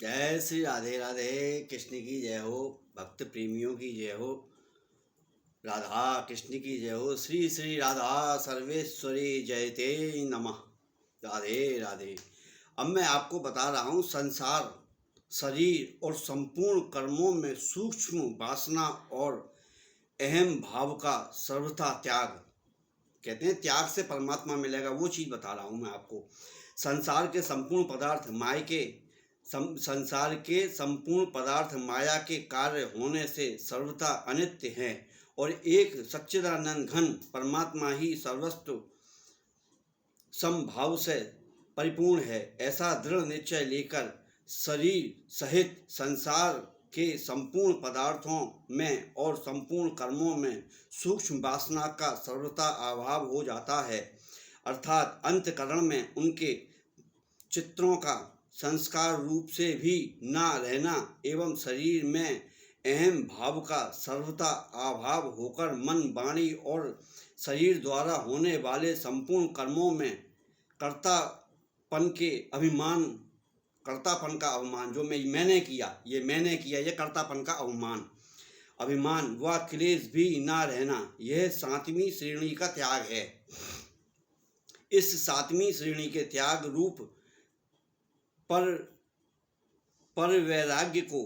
जय श्री राधे राधे। कृष्ण की जय हो, भक्त प्रेमियों की जय हो, राधा कृष्ण की जय हो। श्री श्री राधा सर्वेश्वरी जयते नमः। राधे राधे। अब मैं आपको बता रहा हूँ संसार, शरीर और संपूर्ण कर्मों में सूक्ष्म वासना और अहम भाव का सर्वथा त्याग। कहते हैं त्याग से परमात्मा मिलेगा, वो चीज़ बता रहा हूँ मैं आपको। संसार के संपूर्ण पदार्थ संसार के संपूर्ण पदार्थ माया के कार्य होने से सर्वथा अनित्य हैं और एक सच्चिदानंद घन परमात्मा ही सर्वस्व समभाव से परिपूर्ण है। ऐसा दृढ़ निश्चय लेकर शरीर सहित संसार के संपूर्ण पदार्थों में और संपूर्ण कर्मों में सूक्ष्म वासना का सर्वथा अभाव हो जाता है, अर्थात अंतकरण में उनके चित्रों का संस्कार रूप से भी न रहना एवं शरीर में अहम भाव का सर्वथा अभाव होकर मन, वाणी और शरीर द्वारा होने वाले संपूर्ण कर्मों में कर्तापन का अभिमान, जो मैंने किया, ये कर्तापन का अभिमान व क्लेश भी न रहना, यह सातवीं श्रेणी का त्याग है। इस सातवीं श्रेणी के त्याग रूप पर वैराग्य को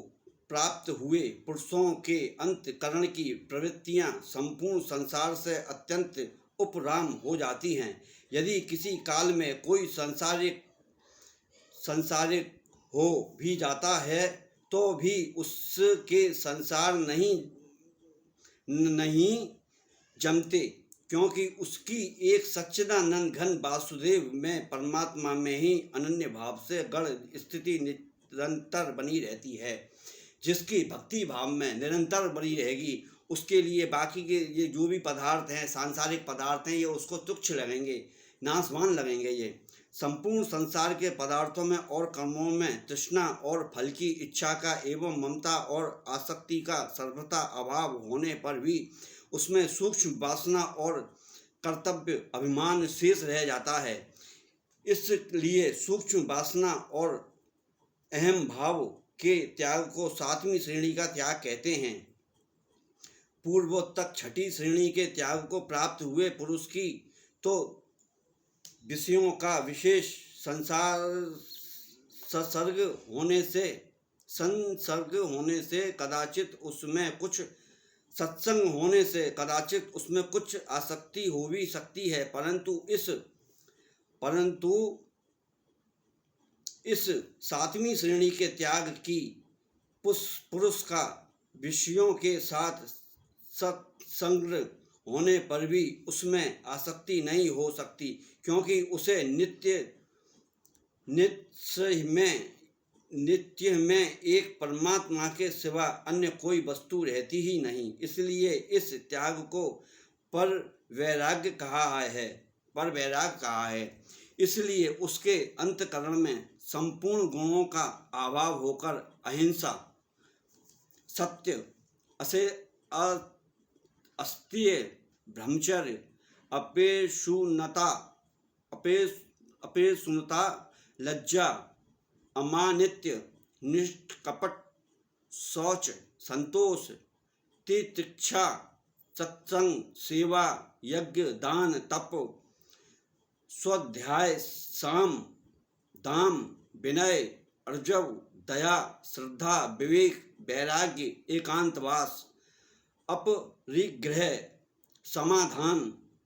प्राप्त हुए पुरुषों के अंतकरण की प्रवृत्तियां संपूर्ण संसार से अत्यंत उपराम हो जाती हैं। यदि किसी काल में कोई संसारिक हो भी जाता है तो भी उसके संसार नहीं जमते, क्योंकि उसकी एक सच्चिदानंद घन वासुदेव में परमात्मा में ही अनन्य भाव से गढ़ स्थिति निरंतर बनी रहती है। जिसकी भक्ति भाव में निरंतर बनी रहेगी, उसके लिए बाकी के ये जो भी पदार्थ हैं, सांसारिक पदार्थ हैं, ये उसको तुच्छ लगेंगे, नाशवान लगेंगे। ये संपूर्ण संसार के पदार्थों में और कर्मों में तृष्णा और फल की इच्छा का एवं ममता और आसक्ति का सर्वथा अभाव होने पर भी उसमें सूक्ष्म वासना और कर्तव्य अभिमान शेष रह जाता है। इसलिए सूक्ष्म वासना और अहम भाव के त्याग को सातवीं श्रेणी का त्याग कहते हैं। पूर्वोत्तर छठी श्रेणी के त्याग को प्राप्त हुए पुरुष की तो विषयों का विशेष संसर्ग होने से कदाचित उसमें कुछ सत्संग होने से कदाचित उसमें कुछ आसक्ति हो भी सकती है, परंतु इस सातवीं श्रेणी के त्याग की पुरुष का विषयों के साथ सत्संग होने पर भी उसमें आसक्ति नहीं हो सकती, क्योंकि उसे नित्य में एक परमात्मा के सिवा अन्य कोई वस्तु रहती ही नहीं। इसलिए इस त्याग को पर वैराग्य कहा है। इसलिए उसके अंतकरण में संपूर्ण गुणों का अभाव होकर अहिंसा, सत्य, अस्तेय, ब्रह्मचर्य, अपेशुनता, लज्जा, अमानित्य, निष्कपट, शौच, संतोष, तितिक्षा, सत्संग, सेवा, यज्ञ, दान, तप, स्वाध्याय, साम, दाम, विनय, अर्जव, दया, श्रद्धा, विवेक, वैराग्य, एकांतवास, अपरिग्रह, समाधान,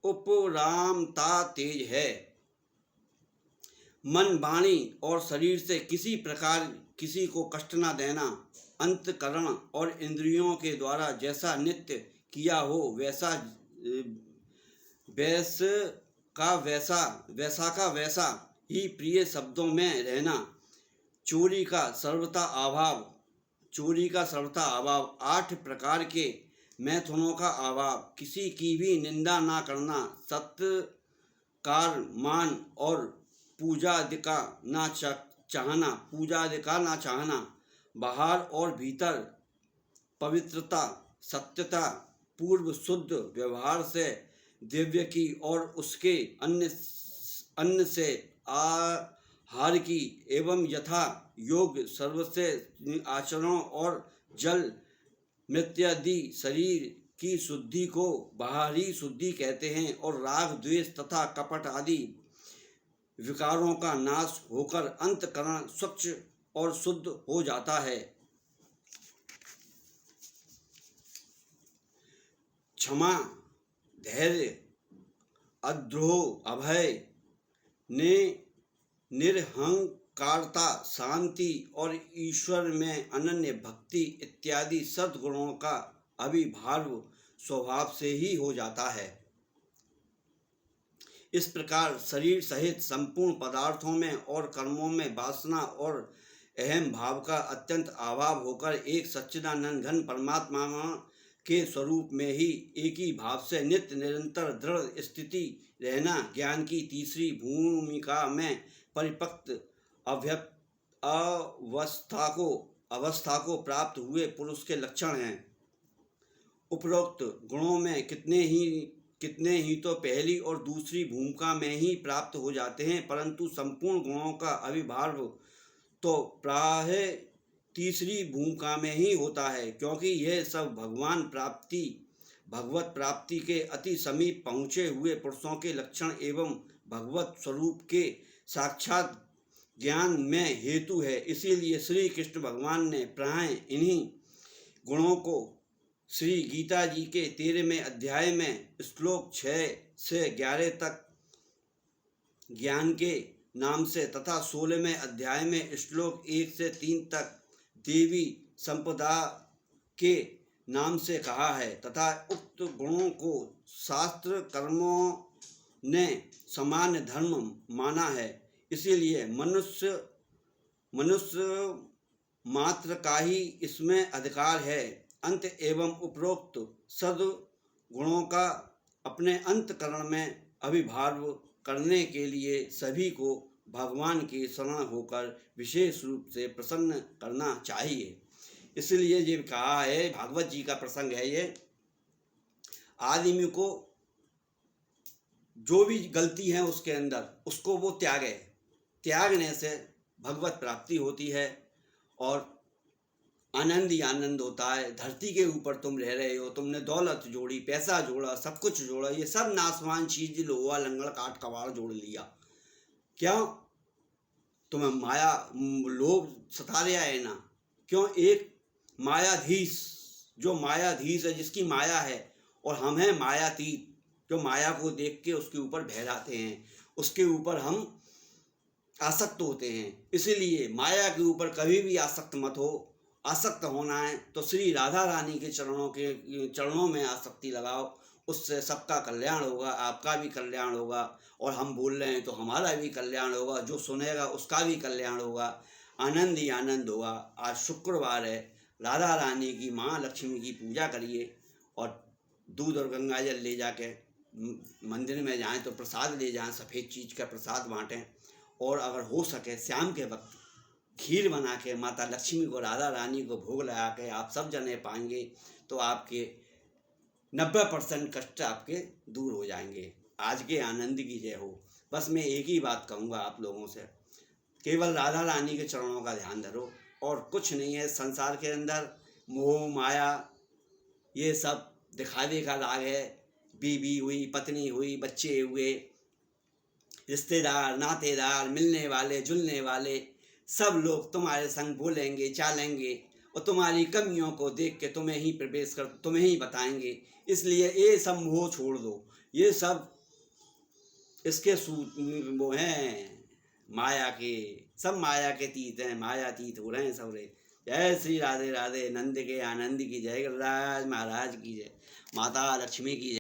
उपरामता तेज है। मन, वाणी और शरीर से किसी प्रकार किसी को कष्ट न देना, अंतकरण और इंद्रियों के द्वारा जैसा नित्य किया हो वैसा ही प्रिय शब्दों में रहना, चोरी का सर्वथा अभाव, 8 प्रकार के मैथुनों का अभाव, किसी की भी निंदा ना करना, सत्कार, मान और पूजादि का ना चाहना, बाहर और भीतर पवित्रता, सत्यता, पूर्व शुद्ध व्यवहार से दिव्य की और उसके अन्न से हार की एवं यथा योग सर्वस्य आचरणों और जल मृत्यादि शरीर की शुद्धि को बाहरी शुद्धि कहते हैं और राग द्वेष तथा कपट आदि विकारों का नाश होकर अंतःकरण स्वच्छ और शुद्ध हो जाता है। क्षमा, धैर्य, अद्रोह, अभय, निरहंकारता, शांति और ईश्वर में अनन्य भक्ति इत्यादि सद्गुणों का अभिभाव स्वभाव से ही हो जाता है। इस प्रकार शरीर सहित संपूर्ण पदार्थों में और कर्मों में वासना और अहम भाव का अत्यंत अभाव होकर एक सच्चिदानंद घन परमात्मा के स्वरूप में ही एक ही भाव से नित्य निरंतर दृढ़ स्थिति रहना ज्ञान की तीसरी भूमिका में परिपक्व अवस्था को प्राप्त हुए पुरुष के लक्षण हैं। उपरोक्त गुणों में कितने ही तो पहली और दूसरी भूमिका में ही प्राप्त हो जाते हैं, परंतु संपूर्ण गुणों का अभिभाव तो प्राय तीसरी भूमिका में ही होता है, क्योंकि यह सब भगवत प्राप्ति के अति समीप पहुँचे हुए पुरुषों के लक्षण एवं भगवत स्वरूप के साक्षात ज्ञान में हेतु है। इसीलिए श्री कृष्ण भगवान ने प्राय इन्हीं गुणों को श्री गीता जी के 13वें अध्याय में श्लोक 6 से 11 तक ज्ञान के नाम से तथा 16वें अध्याय में श्लोक 1 से 3 तक देवी संपदा के नाम से कहा है तथा उक्त गुणों को शास्त्र कर्मों ने समान धर्म माना है। इसीलिए मनुष्य मात्र का ही इसमें अधिकार है। अंत एवं उपरोक्त सद्गुणों का अपने अंतःकरण में अभिभाव करने के लिए सभी को भगवान के शरण होकर विशेष रूप से प्रसन्न करना चाहिए। इसलिए ये कहा है, भागवत जी का प्रसंग है ये, आदमी को जो भी गलती है उसके अंदर उसको वो त्यागने से भगवत प्राप्ति होती है और आनंद ही आनंद होता है। धरती के ऊपर तुम रह रहे हो, तुमने दौलत जोड़ी, पैसा जोड़ा, सब कुछ जोड़ा, ये सब नासवान चीज, लोहा लंगड़ काट कबाड़ जोड़ लिया, क्यों? तुम्हें माया लोभ सता रहा है ना? क्यों? एक मायाधीश, जो मायाधीश है, जिसकी माया है, और हम हैं मायातीत, जो माया को देख के उसके ऊपर बहराते हैं, उसके ऊपर हम आसक्त होते हैं। इसीलिए माया के ऊपर कभी भी आसक्त मत हो। आसक्त होना है तो श्री राधा रानी के चरणों में आसक्ति लगाओ, उससे सबका कल्याण होगा, आपका भी कल्याण होगा, और हम बोल रहे हैं तो हमारा भी कल्याण होगा, जो सुनेगा उसका भी कल्याण होगा, आनंद ही आनंद होगा। आज शुक्रवार है, राधा रानी की माँ लक्ष्मी की पूजा करिए और दूध और गंगा जल ले जाके मंदिर में जाएं तो प्रसाद ले जाएं, सफ़ेद चीज़ का प्रसाद बाँटें, और अगर हो सके शाम के वक्त खीर बना के माता लक्ष्मी को, राधा रानी को भोग लगा के आप सब जने पाएंगे तो आपके 90% कष्ट आपके दूर हो जाएंगे। आज के आनंद की जय हो। बस मैं एक ही बात कहूँगा आप लोगों से, केवल राधा रानी के चरणों का ध्यान धरो और कुछ नहीं है। संसार के अंदर मोह माया ये सब दिखावे का राग है। बीवी हुई, पत्नी हुई, बच्चे हुए, रिश्तेदार नातेदार, मिलने वाले जुलने वाले, सब लोग तुम्हारे संग बोलेंगे चालेंगे और तुम्हारी कमियों को देख के तुम्हें ही बताएंगे। इसलिए ये सब मोह छोड़ दो। ये सब इसके वो हैं माया के, सब माया के तीत हैं, मायातीत हो रहे हैं सब रे। जय श्री राधे राधे। नंद के आनंद की जय, गणराज महाराज की जय, माता लक्ष्मी की जय।